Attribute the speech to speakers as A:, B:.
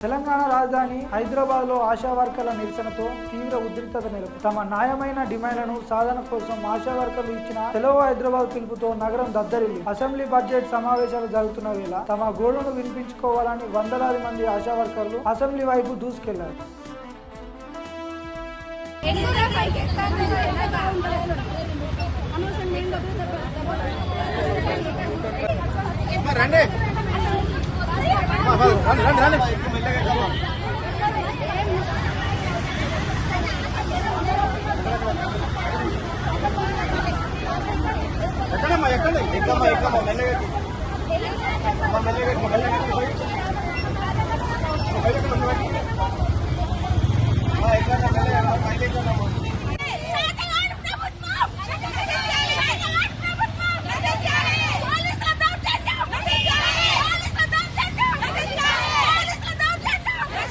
A: తెలంగాణ రాజధాని హైదరాబాద్ లో ఆశా వర్కర్ల నిరసనతో తీవ్ర ఉద్రిక్తత నెలకొంది. తమ న్యాయమైన డిమాండ్లను సాధన కోసం ఆశా వర్కర్లు ఇచ్చిన సెలవు హైదరాబాద్ పిలుపుతో నగరం దద్దరిల్లి. అసెంబ్లీ బడ్జెట్ సమావేశాలు జరుగుతున్న వేళ తమ గోడును వినిపించుకోవాలని వందలాది మంది ఆశా వర్కర్లు అసెంబ్లీ వైపు దూసుకెళ్లారు.
B: ఎక్కడమ్మా ఎక్కడ ఎక్కమ్మా మెల్లగా